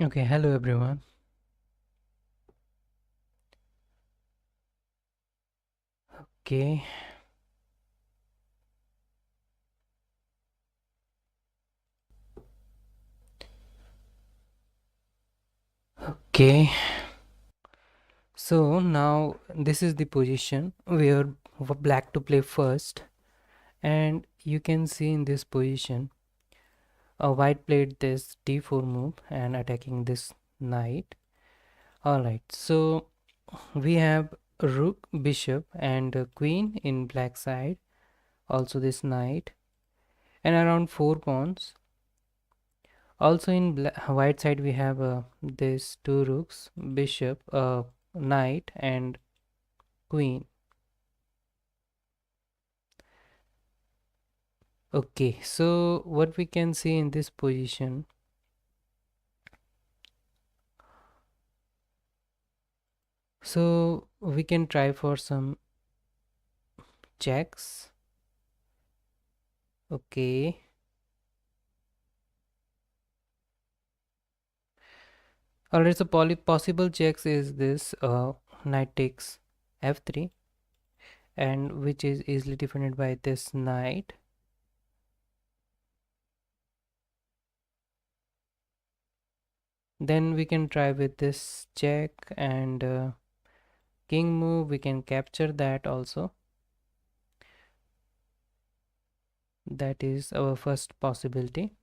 Okay, hello everyone. Okay, okay. So now this is the position where black to play first, and you can see in this position a white played this d4 move and attacking this knight. All right, so we have rook, bishop, and queen in black side. Also this knight and around four pawns. Also in white side we have this two rooks, bishop, knight, and queen. Okay, so what we can see in this position, so we can try for some checks. Okay, alright, so possible checks is this knight takes f3, and which is easily defended by this knight. Then we can try with this check and king move, we can capture that also. That is our first possibility.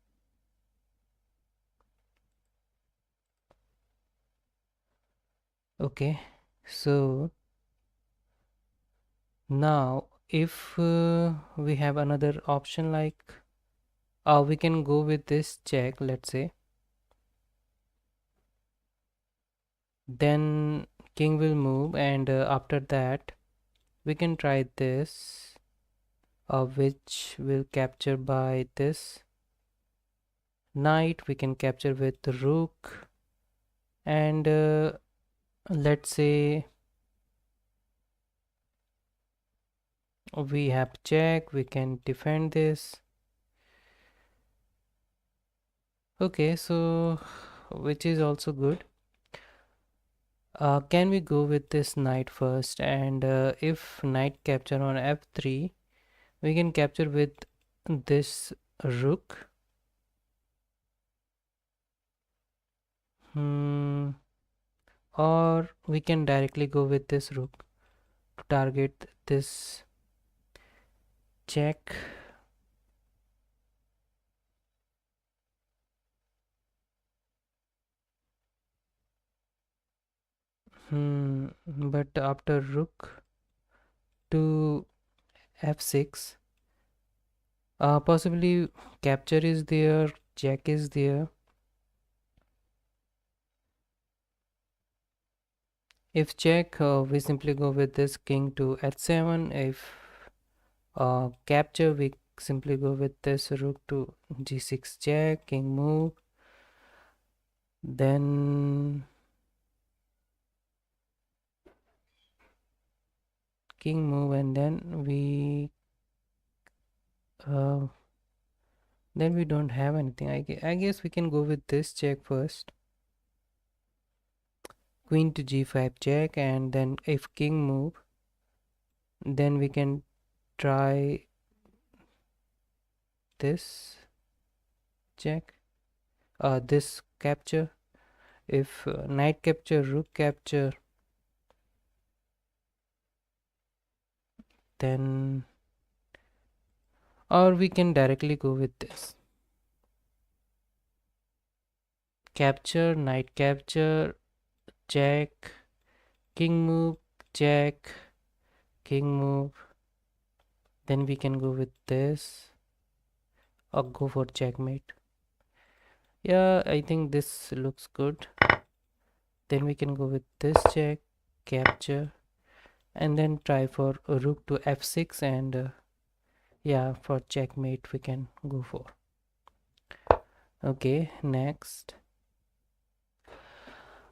Okay, so now if we have another option like we can go with this check, let's say. Then king will move, and after that we can try this, which will capture by this knight. We can capture with the rook, and let's say we have check, we can defend this. Okay, so which is also good. Can we go with this knight first? And if knight capture on f3, we can capture with this rook. Hmm. Or we can directly go with this rook to target this check. But after rook to f6, possibly capture is there, check is there. If check, we simply go with this king to h7. If capture, we simply go with this rook to g6 check, king move. Then king move, and uh, then we don't have anything. I guess we can go with this check first. Queen to g5 check, and then if king move, then we can try this check, this capture. If knight capture, rook capture, then or we can directly go with this capture, knight capture, check, king move, check, king move. Then we can go with this or go for checkmate. Yeah, I think this looks good. Then we can go with this check, capture, and then try for rook to f6, and yeah, for checkmate we can go for. Okay, next.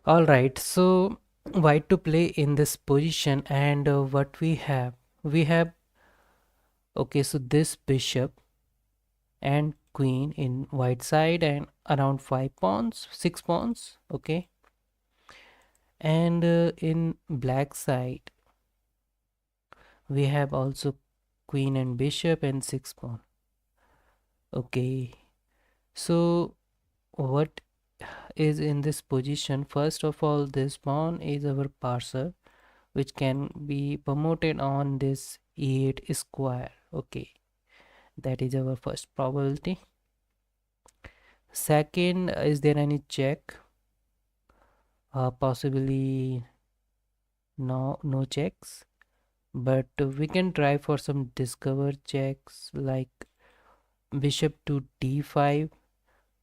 All right, so white to play in this position, and what we have, okay, so this bishop and queen in white side and around 5 pawns, 6 pawns. Okay, and in black side we have also queen and bishop and 6 pawn. Okay, so what is in this position? First of all, this pawn is our parser, which can be promoted on this e8 square. Okay, that is our first probability. Second, is there any check? Possibly no checks, but we can try for some discover checks like bishop to d5,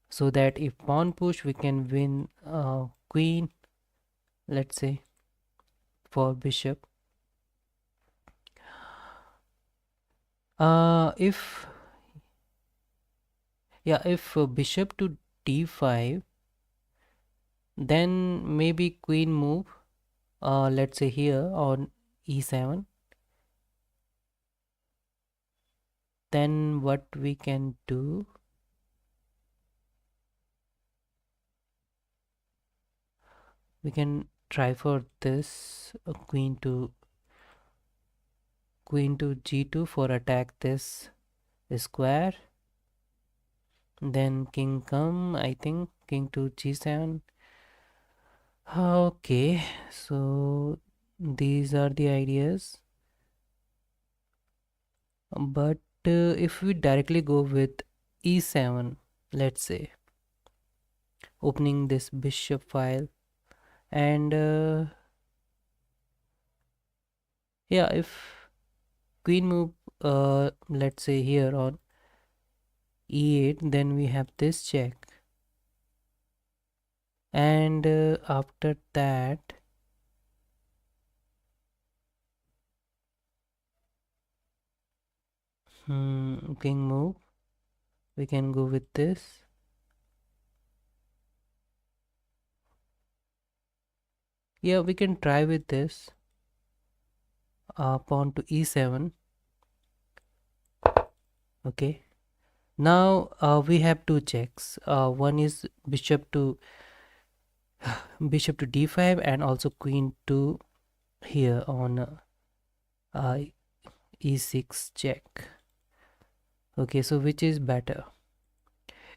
so that if pawn push we can win queen, let's say, for bishop. If yeah, if bishop to d5, then maybe queen move, let's say here on e7. Then what we can do, we can try for this queen to g2 for attack this square. Then king come, I think king to g7. Okay, so these are the ideas. But if we directly go with e7, let's say, opening this bishop file, and yeah, if queen move, let's say here on e8, then we have this check, and after that king move, we can go with this. Yeah, we can try with this pawn to e7. Okay, now we have two checks. One is bishop to d5, and also queen to here on uh, e6 check. Okay, so which is better?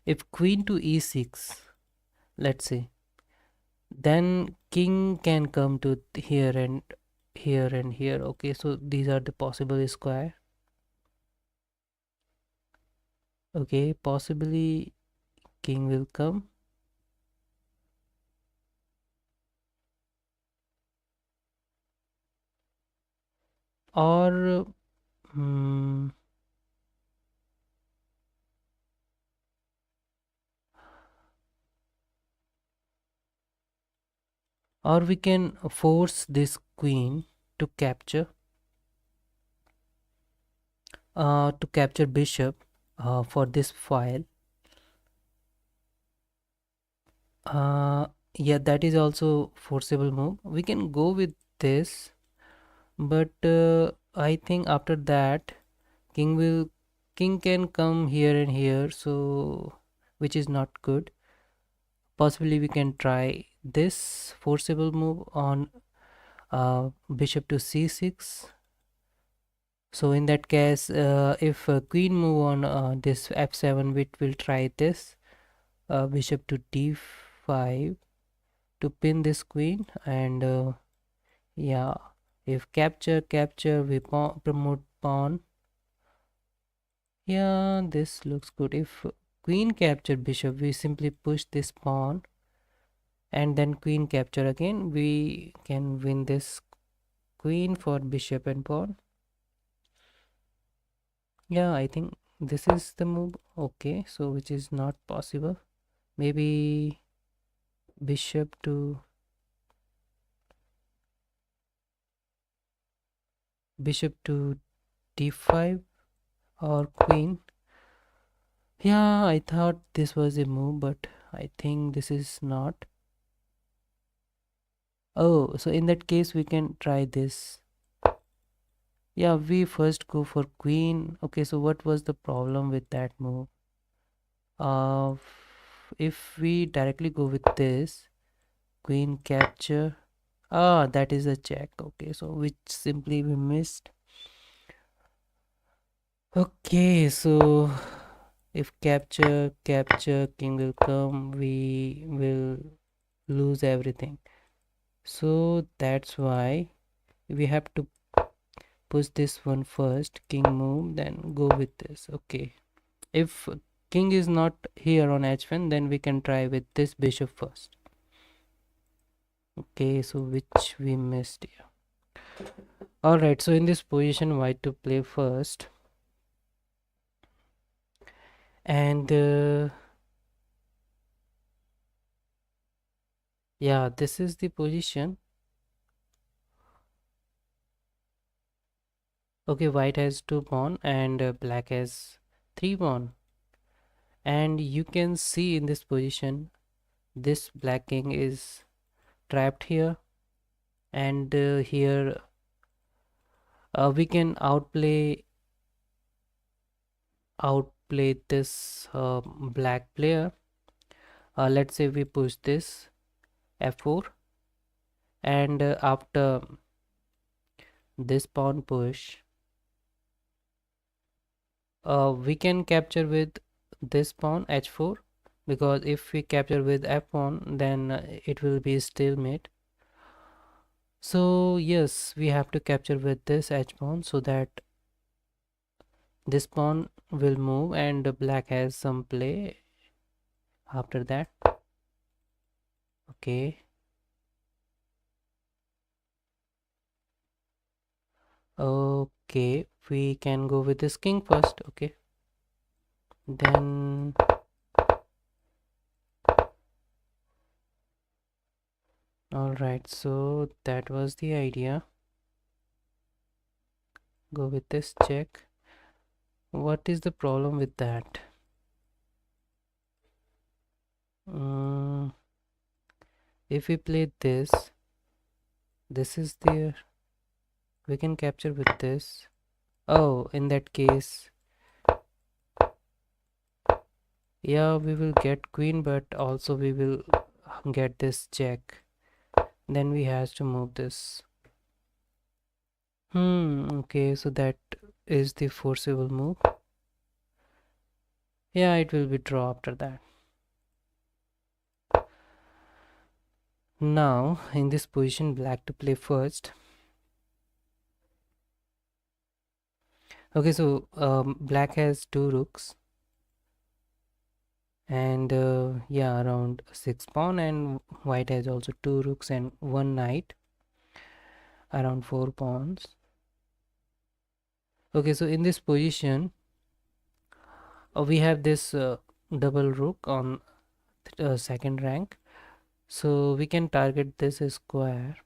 If queen to e6, let's say, then king can come to here and here and here. Okay, so these are the possible square. Okay, possibly king will come, or or we can force this queen to capture bishop for this file. Yeah, that is also forcible move. We can go with this, but I think after that king can come here and here, so which is not good. Possibly we can try this forcible move on bishop to c6. So in that case, if queen move on this f7, we will try this bishop to d5 to pin this queen, and yeah, if capture we promote pawn. Yeah, this looks good. If queen capture bishop, we simply push this pawn, and then queen capture again, we can win this queen for bishop and pawn. Yeah, I think this is the move. Okay, so which is not possible. Maybe bishop to d5 or queen. Yeah, I thought this was a move, but I think this is not. Oh, so in that case we can try this. Yeah, we first go for queen. Okay, so what was the problem with that move? uh, if we directly go with this queen capture, that is a check. Okay, so which simply we missed. Okay, so if capture king will come, we will lose everything. So that's why we have to push this one first, king move, then go with this. Okay, if king is not here on h1, then we can try with this bishop first. Okay, so which we missed here. All right, so in this position white to play first, and yeah, this is the position. Okay, white has 2 pawn and black has 3 pawn, and you can see in this position this black king is trapped here, and here we can outplay this black player. Let's say we push this f4, and after this pawn push, we can capture with this pawn h4, because if we capture with f pawn, then it will be stalemate. So yes, we have to capture with this h pawn so that this pawn will move and black has some play after that. Okay, okay, we can go with this king first. Okay, then all right, so that was the idea. Go with this check. What is the problem with that? Mm, if we play this is there, we can capture with this. Oh, in that case, yeah, we will get queen, but also we will get this check. Then we has to move this. Okay, so that is the forcible move. Yeah, it will be draw after that. Now, in this position, black to play first. Okay, so black has 2 rooks, and yeah, around 6 pawn, and white has also 2 rooks and 1 knight, around 4 pawns. Okay, so in this position, we have this double rook on second rank, so we can target this square,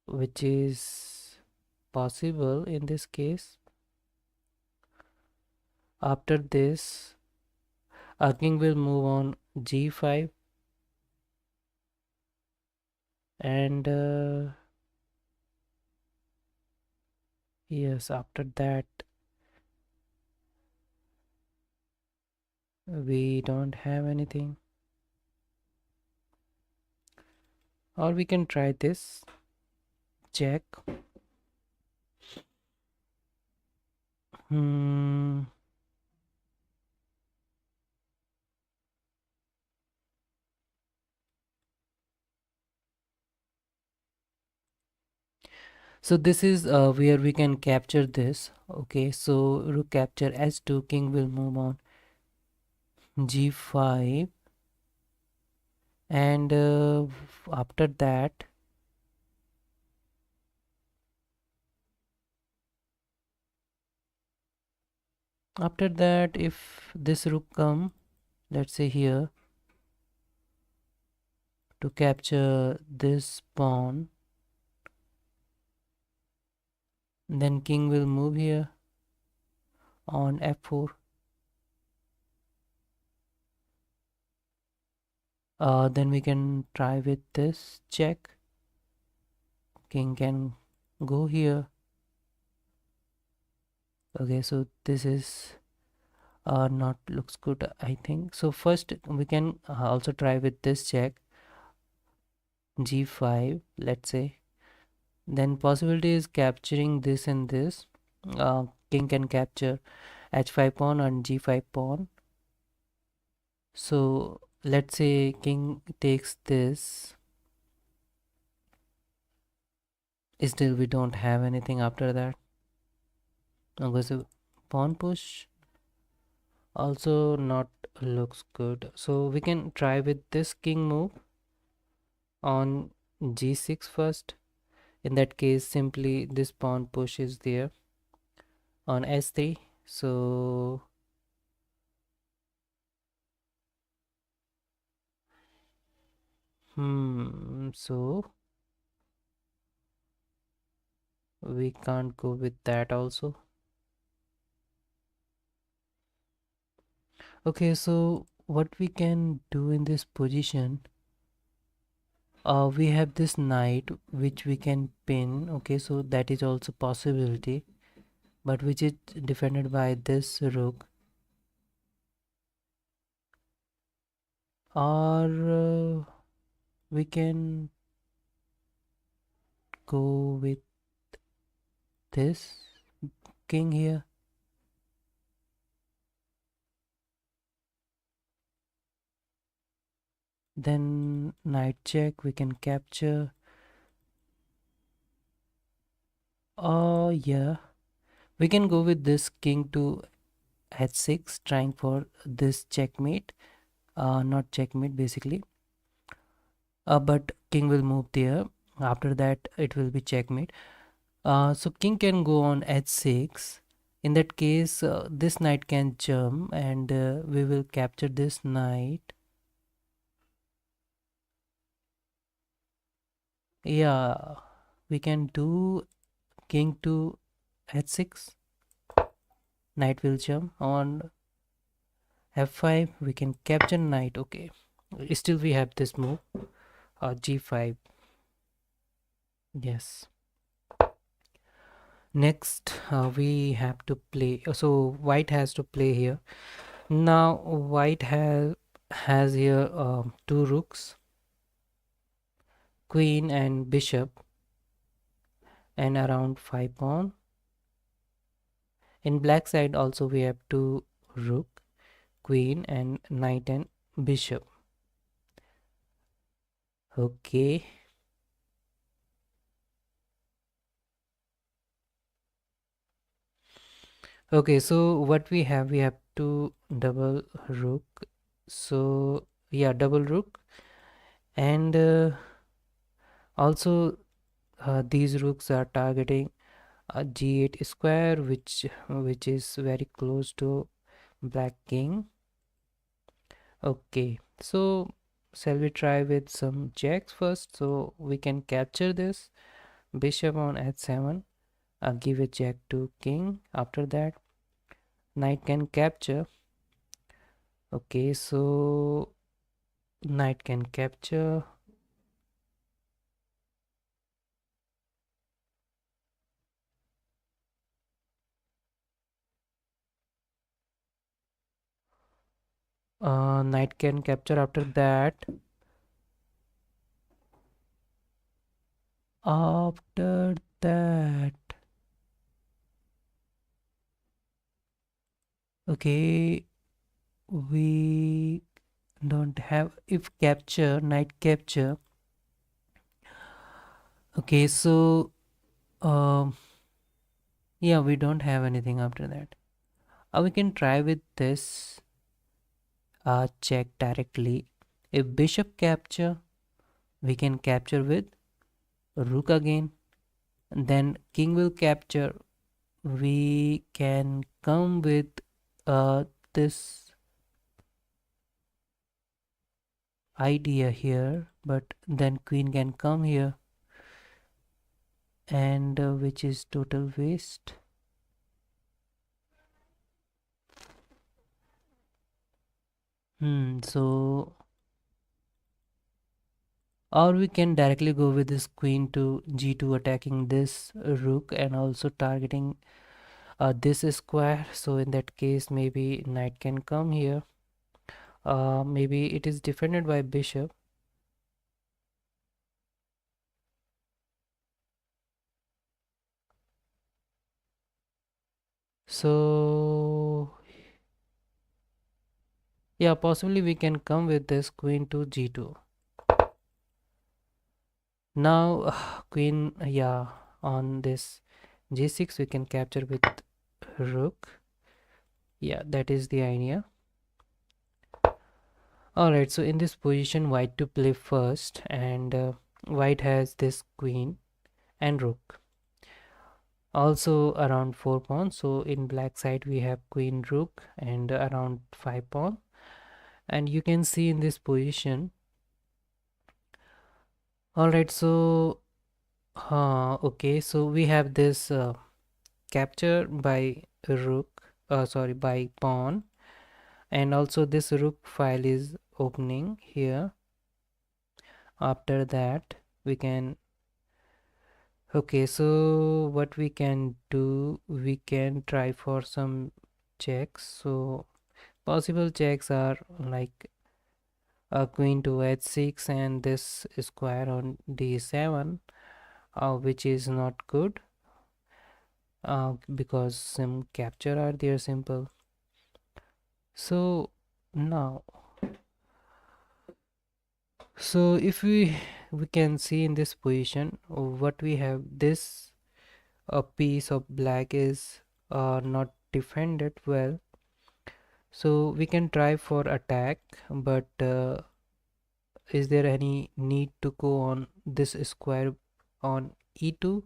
which is possible in this case. After this, our king will move on g5, and yes, after that we don't have anything, or we can try this check. hmm so this is where we can capture this. Okay, so rook capture h2, king will move on g5, and after that if this rook come, let's say here, to capture this pawn, then king will move here on f4. Then we can try with this check. King can go here. Okay, so this is Not looks good, I think. So first we can also try with this check, g5, let's say. Then possibility is capturing this and this. King can capture h5 pawn and g5 pawn. So let's say king takes this. Still we don't have anything after that. Now goes a pawn push. Also not looks good. So we can try with this king move on g6 first. In that case, simply this pawn push is there on s3. So so we can't go with that also. Okay, so what we can do in this position, we have this knight which we can pin. Okay, so that is also possibility, but which is defended by this rook. Or we can go with this king here. Then knight check, we can capture. Oh yeah, we can go with this king to h6, trying for this checkmate. Not checkmate basically, but king will move there. After that it will be checkmate. So king can go on h6. In that case, this knight can jump and we will capture this knight. Yeah, we can do king to h6. Knight will jump on f5. We can capture knight. Okay, still we have this move, g5. Yes. Next, we have to play. So white has to play here. Now white has here two rooks, queen and bishop, and around 5 pawn. In black side also we have two rook, queen, and knight and bishop. Okay. Okay, so what we have two double rook. So yeah, double rook, and also these rooks are targeting g8 square, which is very close to black king. Okay, so shall we try with some checks first? So we can capture this bishop on h7, give a check to king. After that knight can capture. Okay, so knight can capture. Knight can capture. After that, after that, okay, we don't have, if capture, knight capture. Okay, so yeah, we don't have anything after that. We can try with this check directly. If bishop capture, we can capture with rook again. Then king will capture. We can come with this idea here, but then queen can come here, and which is total waste. So or we can directly go with this queen to g2, attacking this rook and also targeting this square, so in that case maybe knight can come here. Maybe it is defended by bishop. So yeah, possibly we can come with this queen to g2. Now queen, yeah, on this g6 we can capture with rook. Yeah, that is the idea. Alright, so in this position white to play first, and white has this queen and rook also around 4 pawns. So in black side we have queen rook and around 5 pawn, and you can see in this position. Alright, so okay, so we have this capture by rook, sorry, by pawn, and also this rook file is opening here. After that we can, okay, so what we can do, we can try for some checks. So possible checks are like a queen to h6 and this square on d7, which is not good, because some capture are there simple. So now, so if we can see in this position, what we have, this a piece of black is not defended well, so we can try for attack, but is there any need to go on this square on e2,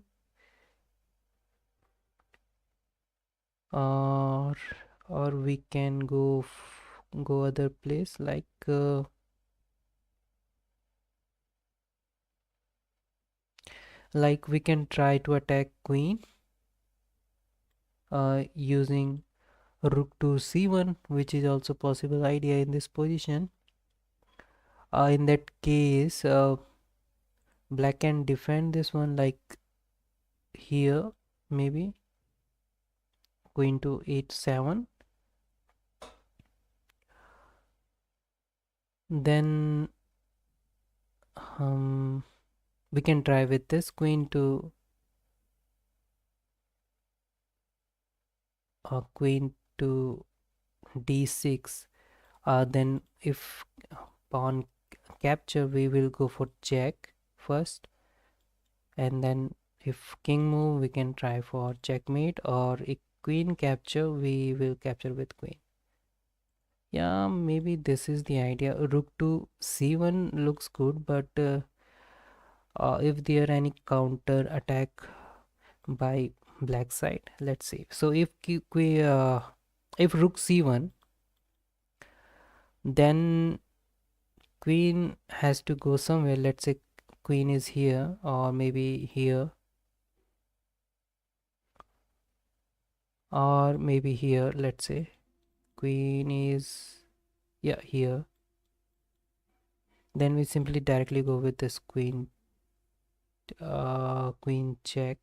or we can go other place like we can try to attack queen using rook to c1, which is also possible idea in this position. In that case black can defend this one like here, maybe queen to h7, then we can try with this queen to queen to d6. Then if pawn capture, we will go for check first, and then if king move we can try for checkmate, or if queen capture we will capture with queen. Yeah, maybe this is the idea. Rook to c1 looks good, but if there any counter attack by black side, let's see. So if rook c1, then queen has to go somewhere. Let's say queen is here, or maybe here, or maybe here. Let's say queen is, yeah, here. Then we simply directly go with this queen, queen check,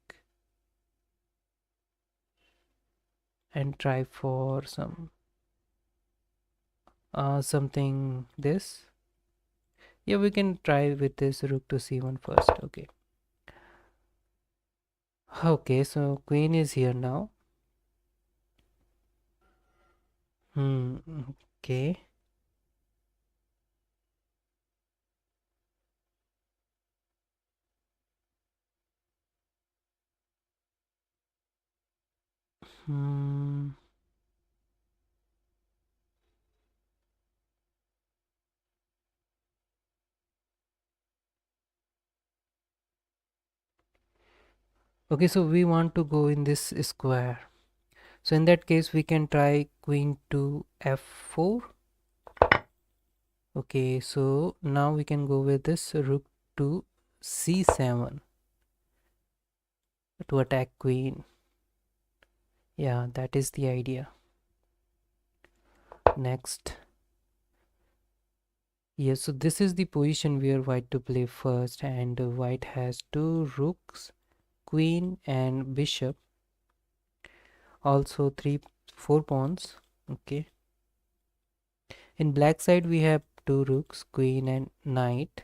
and try for something this. Yeah, we can try with this rook to c1 first. Okay. Okay, so queen is here now. Okay. Hmm. Okay, so we want to go in this square. So in that case, we can try queen to f4. Okay, so now we can go with this rook to c7 to attack queen. Yeah, that is the idea. Next. Yes, so this is the position where white to play first, and white has two rooks, queen and bishop. Also 4 pawns. Okay, in black side we have 2 rooks, queen and knight,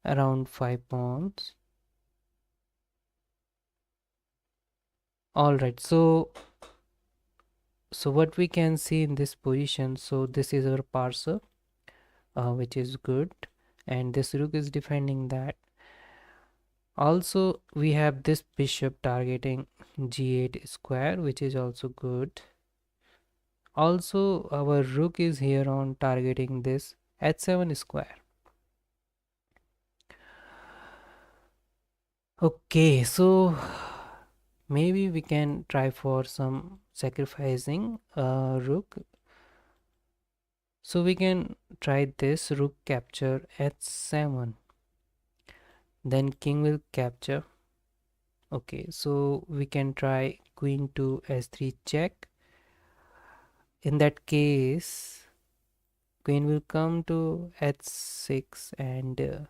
around 5 pawns. All right, so what we can see in this position, so this is our parser, which is good, and this rook is defending that. Also we have this bishop targeting g8 square, which is also good. Also our rook is here on targeting this h7 square. Okay, so maybe we can try for some sacrificing rook. So we can try this rook capture h7, then king will capture. Okay, so we can try queen to s3 check. In that case, queen will come to h6 and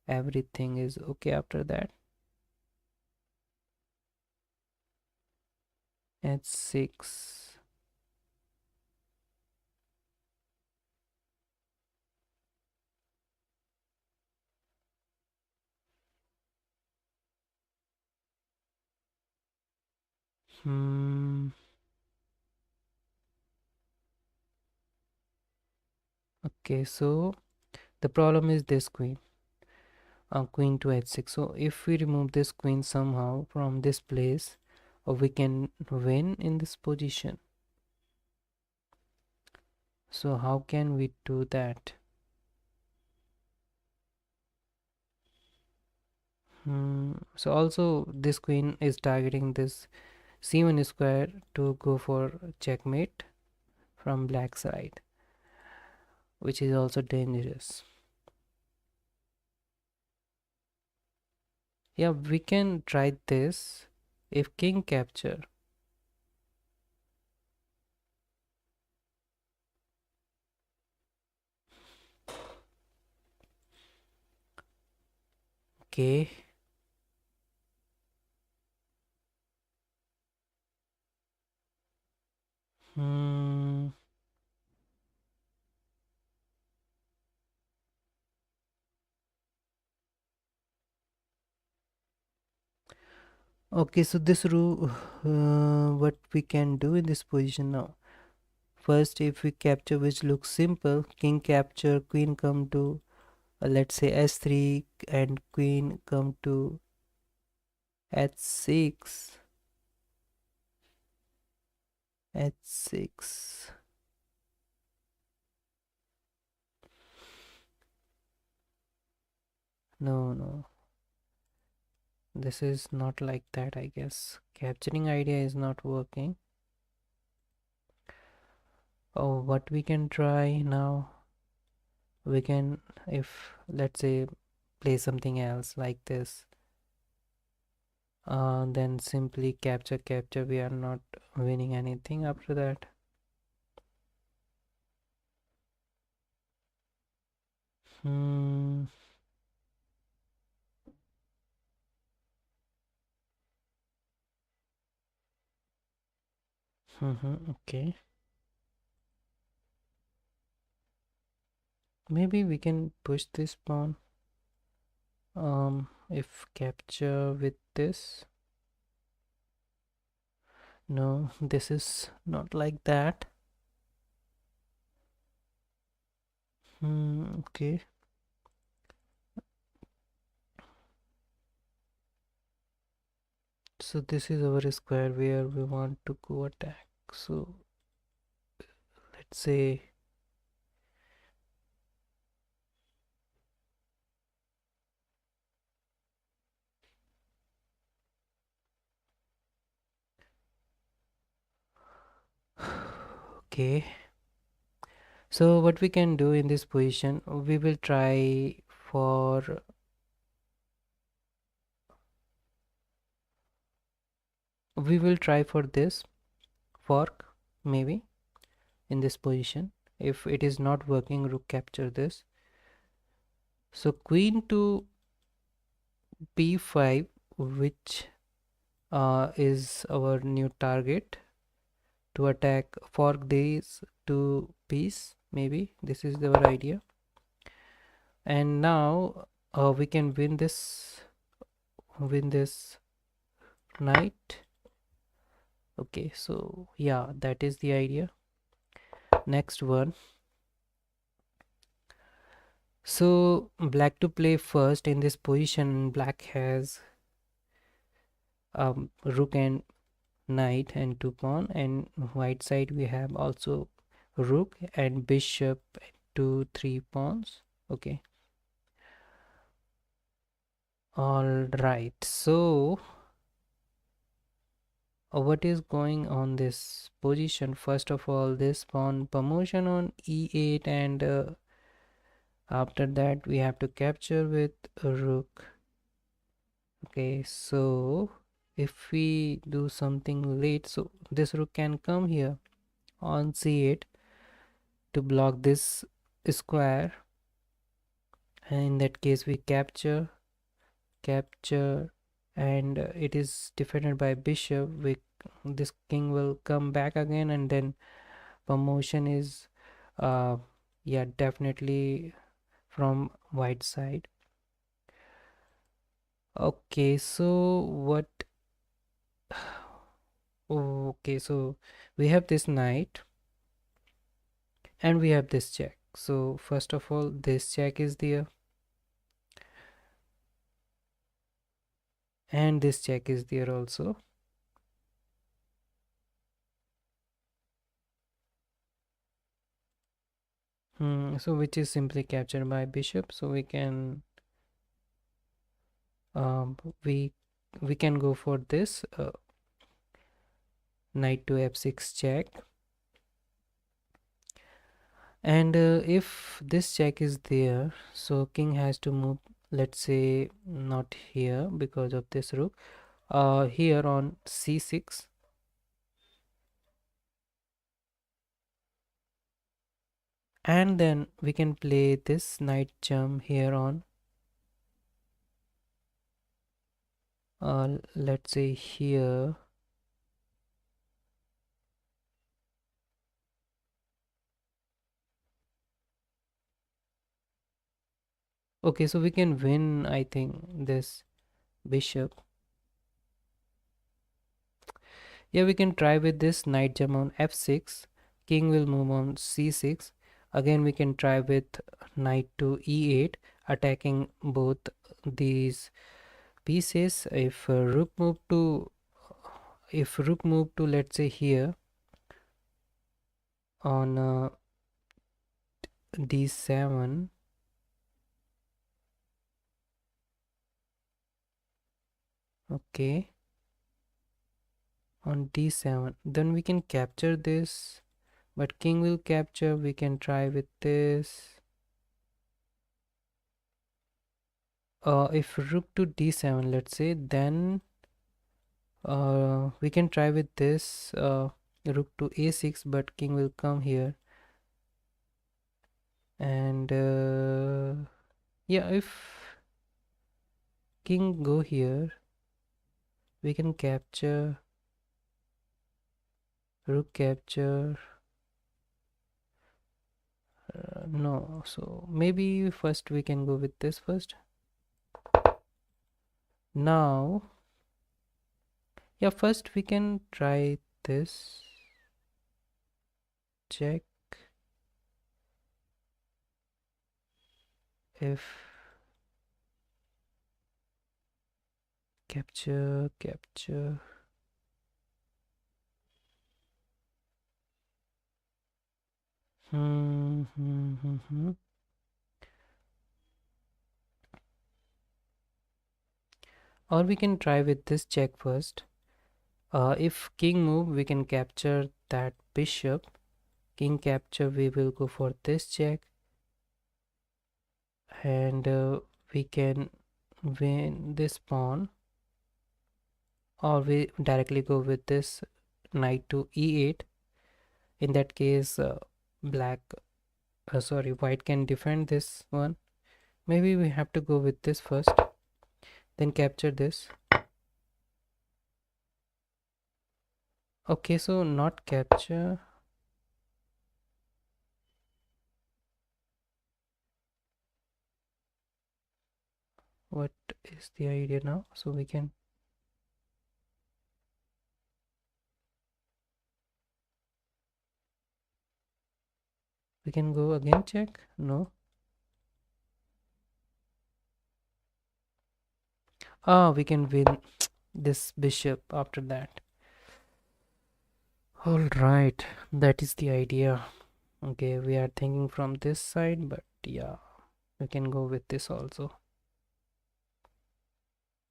everything is okay after that. h6. Hmm. Okay, so the problem is this queen. Queen to h6. So if we remove this queen somehow from this place, we can win in this position. So how can we do that? So also this queen is targeting this c1 square to go for checkmate from black side, which is also dangerous. Yeah, we can try this. If king capture, okay. Hmm. Okay, so this rule, what we can do in this position now. First, if we capture, which looks simple, king capture, queen come to, let's say s3, and queen come to h6, h6. No, no, this is not like that, I guess. Capturing idea is not working. Oh, what we can try now, we can, if let's say play something else like this, then simply capture, we are not winning anything after that. Hmm. Okay, maybe we can push this pawn. If capture with this, no, this is not like that. Okay, so this is our square where we want to go attack. So let's say, okay, so what we can do in this position, for we will try for this fork, maybe in this position. If it is not working, rook capture this. So queen to b5, which is our new target to attack fork these two piece. Maybe this is our idea. And now we can win this knight. Okay, so yeah, that is the idea. Next one. So black to play first in this position. Black has rook and knight and two pawn, and white side we have also rook and bishop, two three pawns. Okay, all right. So what is going on this position? First of all, this pawn promotion on e8, and after that we have to capture with a rook. Okay, so if we do something late, so this rook can come here on c8 to block this square, and in that case we capture, and it is defended by bishop. This king will come back again, and then promotion is uh yeah, definitely from white side. Okay, so what okay, so we have this knight and we have this check. So first of all, this check is there and this check is there also. So which is simply captured by bishop, so we can um, we we can go for this knight to f6 check, and if this check is there, so king has to move, let's say not here because of this rook, here on c6, and then we can play this knight jump here on let's say here. Okay, so we can win, I think, this bishop. Yeah, we can try with this knight jump on f6, king will move on c6. Again we can try with knight to e8, attacking both these pieces. If rook move to, let's say here on d7, okay, on d7, then we can capture this, but king will capture. We can try with this. If rook to d7, let's say, then we can try with this rook to a6, but king will come here, and yeah, if king go here, we can capture, rook capture. No, so maybe first we can go with this first. Now, yeah, first we can try this check. If capture, hmm, hmm, hmm, hmm. Or we can try with this check first. If king move, we can capture that bishop. King capture, we will go for this check, and we can win this pawn, or we directly go with this knight to e8. In that case, white can defend this one. Maybe we have to go with this first, then capture this. Okay, so not capture. What is the idea now? So we can go again check. No. Ah, we can win this bishop after that. All right, that is the idea. Okay, we are thinking from this side, but yeah, we can go with this also.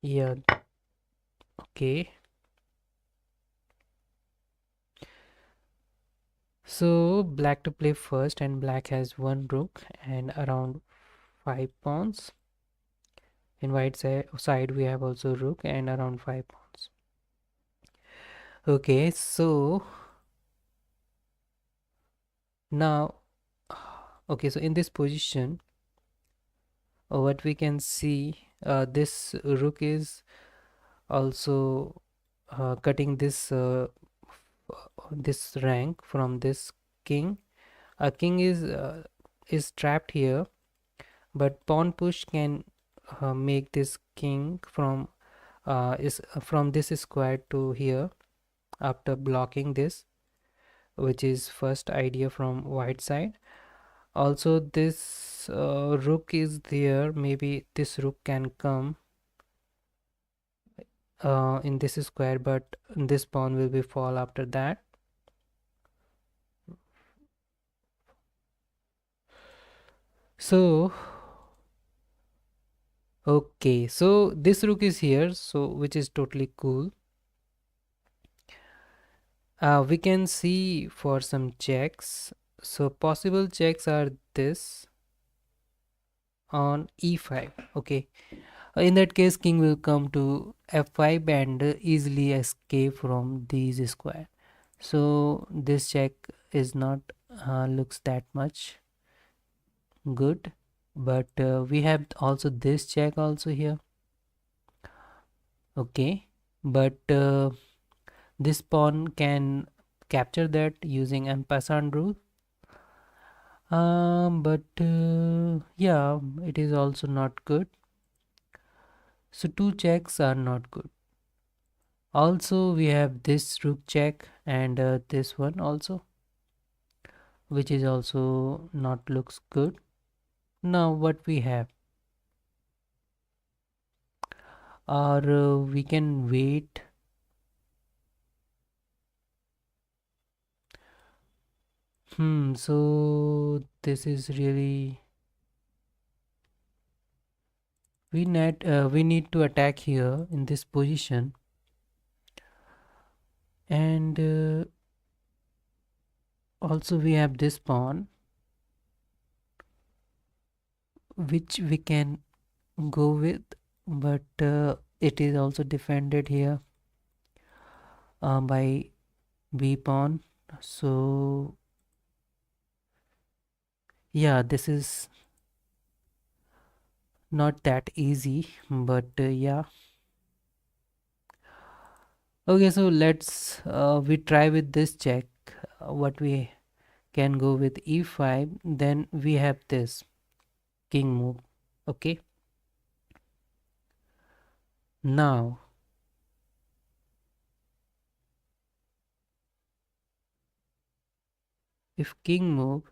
Yeah, okay. So black to play first, and black has one rook and around five pawns. In white side we have also rook and around five pawns. Okay, so now, okay, so in this position, what we can see, this rook is also cutting this rank from this king. A king is trapped here, but pawn push can make this king from this square to here after blocking this, which is first idea from white side. Also this rook is there, maybe this rook can come in this square, but this pawn will be fall after that. So okay, so this rook is here, so which is totally cool. We can see for some checks. So possible checks are this on e5. Okay, in that case king will come to f5 and easily escape from these square. So this check is not looks that much good, but we have also this check also here. Okay, but this pawn can capture that using en passant rule. But yeah, it is also not good. So two checks are not good. Also, we have this rook check and this one also, which is also not looks good. Now what we have, or we can wait. So this is really we need to attack here in this position, and also we have this pawn which we can go with, but it is also defended here by b pawn. So yeah, this is not that easy, but yeah. Okay, so let's we try with this check. What we can go with e5, then we have this king move. Okay, now if king move,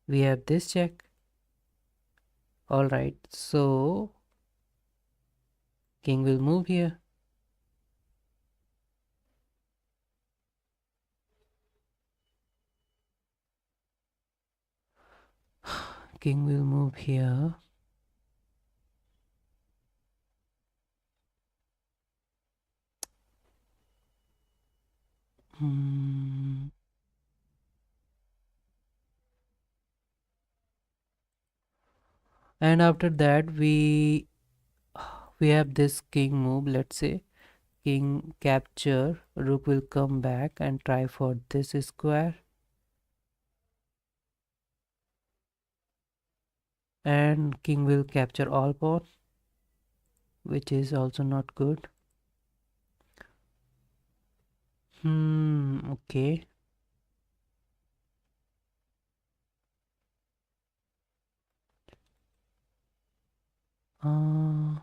we have this check. All right, so king will move here. King will move here. Hmm. And after that we have this king move. Let's say king capture, rook will come back and try for this square, and king will capture all pawn, which is also not good. Okay. Uh,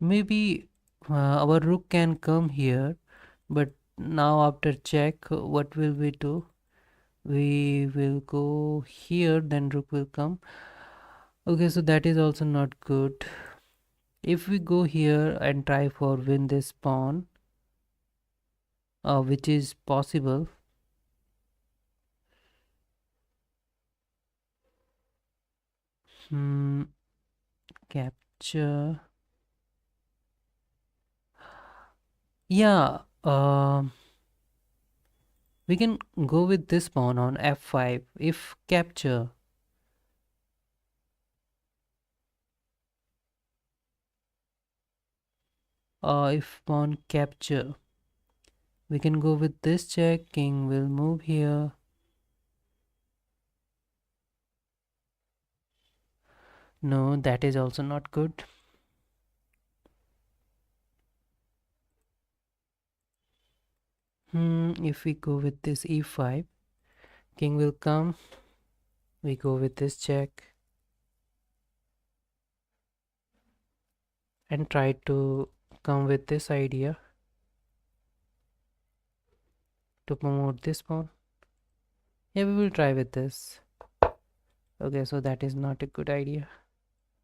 Maybe our rook can come here, but now after check, what will we do? We will go here, then rook will come. Okay, so that is also not good. If we go here and try for win this pawn, which is possible. Hmm, Capture. Yeah, we can go with this pawn on f5 if capture. If pawn capture, we can go with this check. King will move here. No, that is also not good. If we go with this e5, king will come. We go with this check and try to come with this idea to promote this pawn. Yeah, we will try with this. Okay, so that is not a good idea.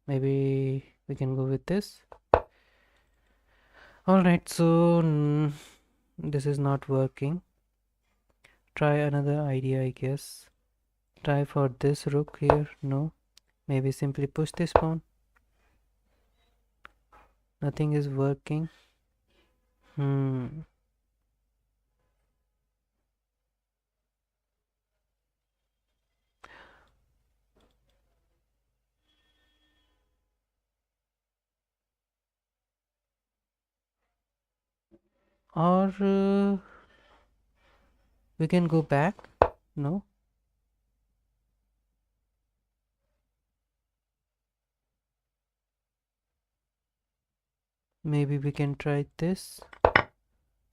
Maybe we can go with this. Alright, so this is not working. Try another idea, I guess. Try for this rook here. No. Maybe simply push this pawn. Nothing is working. Hmm. Or we can go back. No. Maybe we can try this.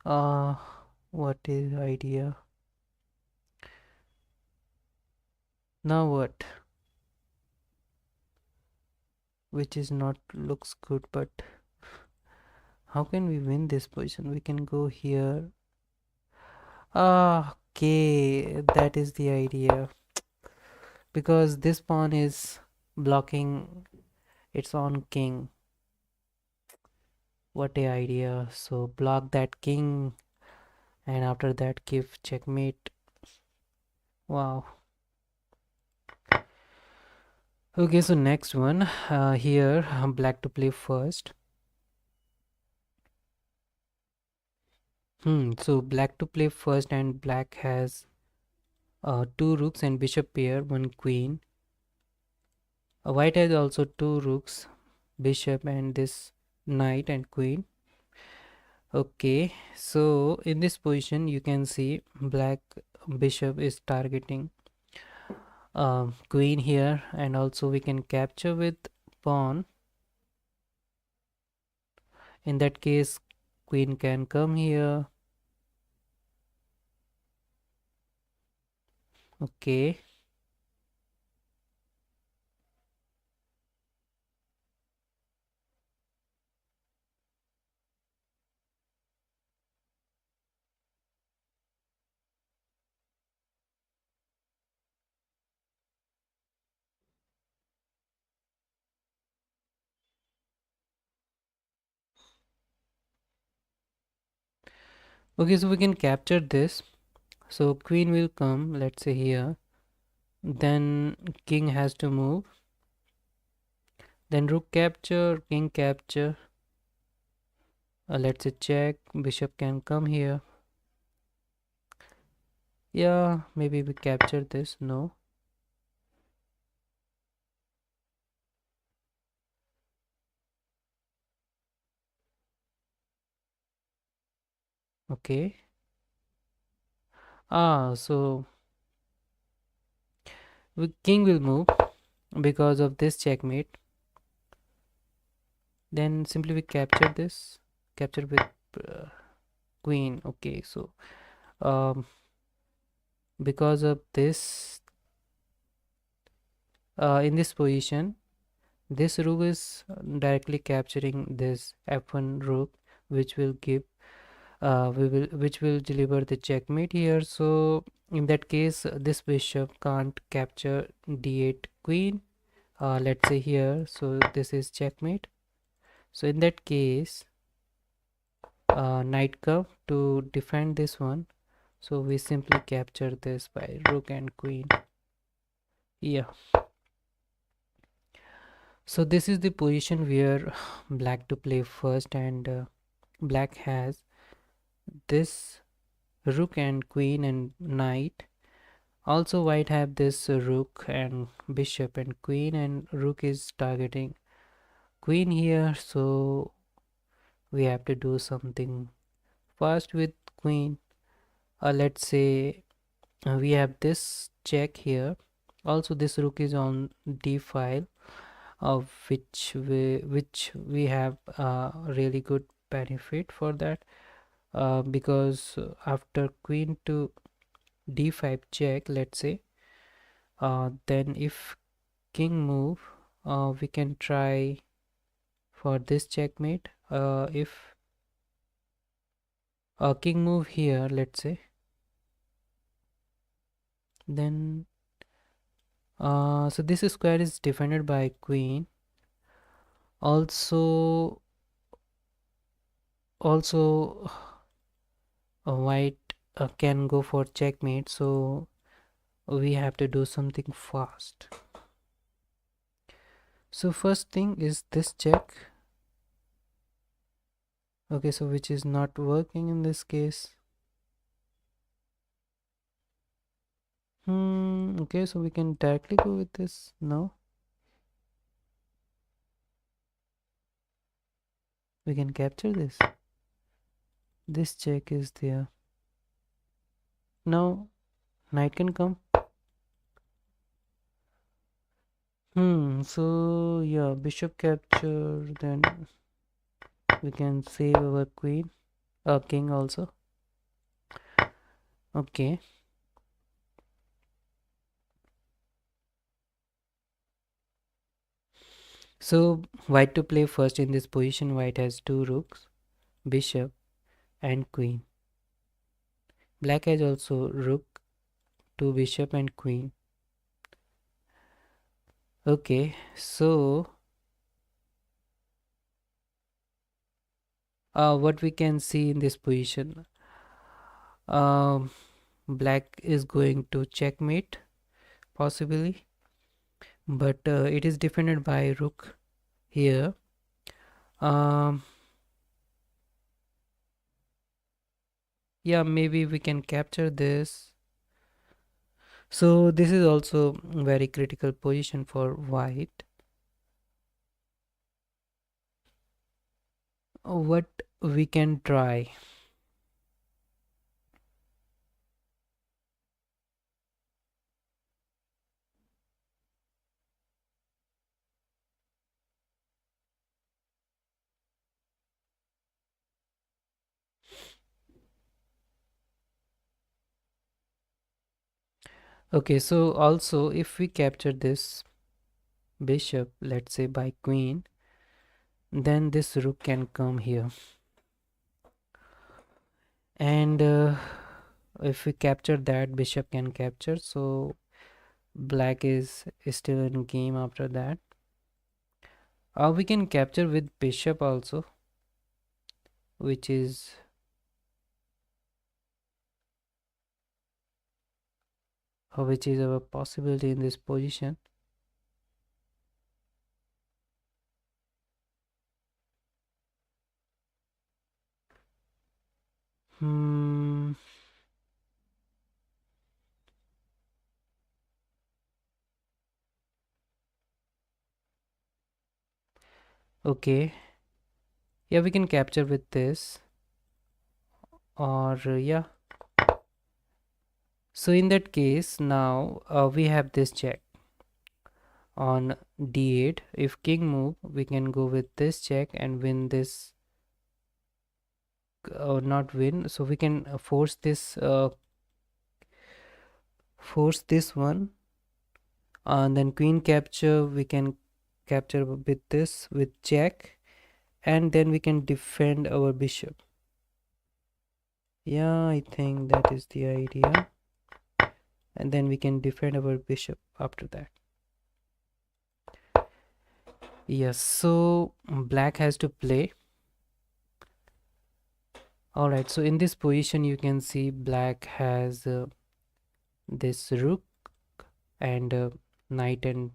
Uh, what is idea? Now what? Which is not looks good, but how can we win this position? We can go here. Okay, that is the idea. Because this pawn is blocking its own king. What a idea. So block that king and after that give checkmate. Wow. Okay, so next one. Here black to play first. So black to play first and black has two rooks and bishop pair, one queen. White has also two rooks, bishop and this knight and queen. Okay, so in this position you can see black bishop is targeting queen here, and also we can capture with pawn. In that case queen can come here. Okay, okay, so we can capture this. So queen will come, let's say here, then king has to move, then rook capture, king capture. Let's say check, bishop can come here. Yeah, maybe we capture this. No. Okay. So king will move because of this checkmate. Then simply we capture this, capture with uh, queen. Okay, so um, because of this, in this position, this rook is directly capturing this f1 rook, which will give which will deliver the checkmate here. So in that case, this bishop can't capture d8 queen, let's say here. So this is checkmate. So in that case, knight come to defend this one. So we simply capture this by rook and queen. Yeah. So this is the position where black to play first, and black has this rook and queen and knight. Also white have this rook and bishop and queen, and rook is targeting queen here. So we have to do something fast with queen. Let's say we have this check here. Also this rook is on d file, of which we have really good benefit for that, because after queen to d5 check, let's say, then if king move, we can try for this checkmate. If king move here, let's say, then so this square is defended by queen. Also white can go for checkmate, so we have to do something fast. So first thing is this check. Okay, so which is not working in this case. Okay, so we can directly go with this. No, we can capture this check is there. Now knight can come. So yeah, bishop capture, then we can save our queen, king also. Okay, so white to play first in this position. White has two rooks, bishop and queen. Black has also rook, two bishop and queen. Okay, so what we can see in this position, um, black is going to checkmate possibly, but it is defended by rook here. um, yeah, maybe we can capture this. So this is also very critical position for white. What we can try, okay, so also if we capture this bishop, let's say by queen, then this rook can come here, and if we capture that, bishop can capture. So black is still in game after that. We can capture with bishop also, which is our possibility in this position. hmm okay, yeah, we can capture with this, or yeah. So in that case, now we have this check. on d8. If king move, we can go with this check and win this, or not win, so we can force this one, and then queen capture, we can capture with this with jack, and then we can defend our bishop. Yeah, I think that is the idea, and then we can defend our bishop after that. Yes, so black has to play. All right, so in this position you can see black has this rook and knight and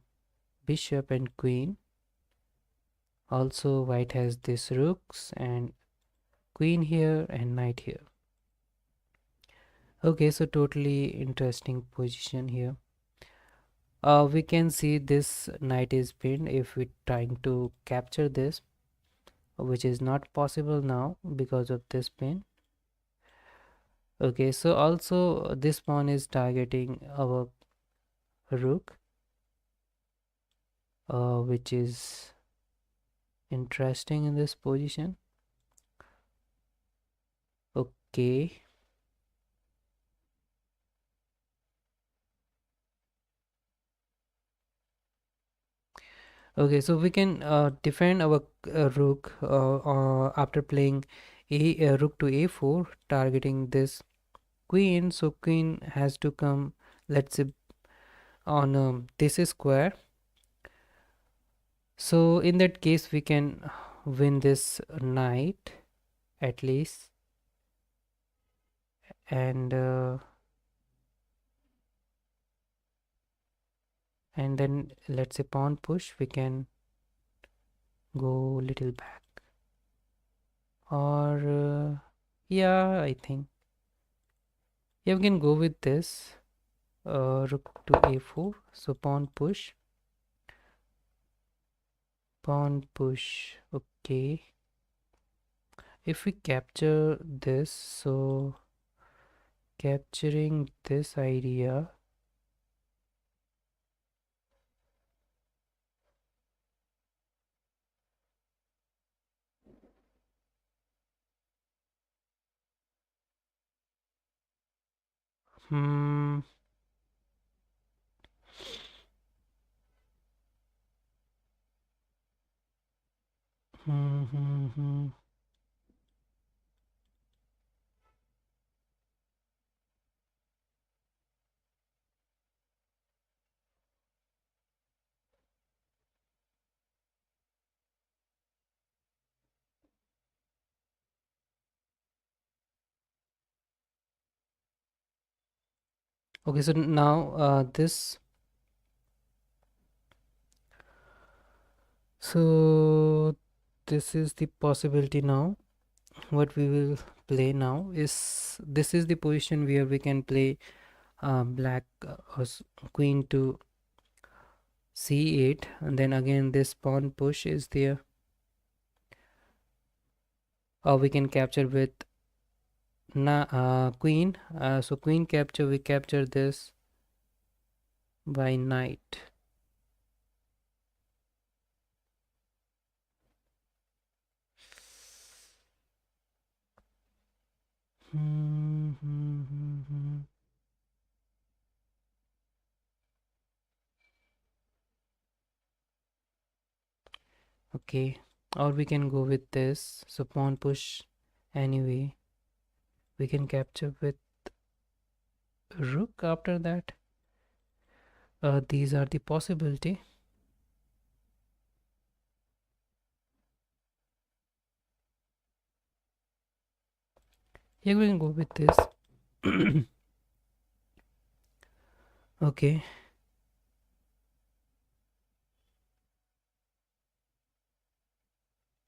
bishop and queen. Also white has this rooks and queen here and knight here. Okay, so totally interesting position here. We can see this knight is pinned if we're trying to capture this, which is not possible now because of this pin. Okay, so also this pawn is targeting our rook, which is interesting in this position. Okay, okay, so we can defend our rook after playing rook to a4, targeting this queen. So queen has to come, let's say, on this square. So in that case we can win this knight at least, and then let's say pawn push, we can go little back, or yeah, I think, yeah, we can go with this rook to a4. So pawn push. Okay, if we capture this, so capturing this idea, hmm, hmm, hmm, hmm. Okay, so now so this is the possibility now. What we will play now is, this is the position where we can play black queen to c8, and then again this pawn push is there, or we can capture with queen. So queen capture, we capture this by knight. Hmm, hmm, hmm, hmm. Okay, or we can go with this, so pawn push anyway, we can capture with rook after that. These are the possibility. Yeah, we can go with this. Okay,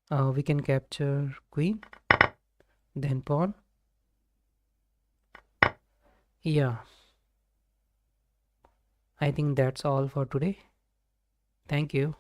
we can capture queen, then pawn. Yeah, I think that's all for today. Thank you.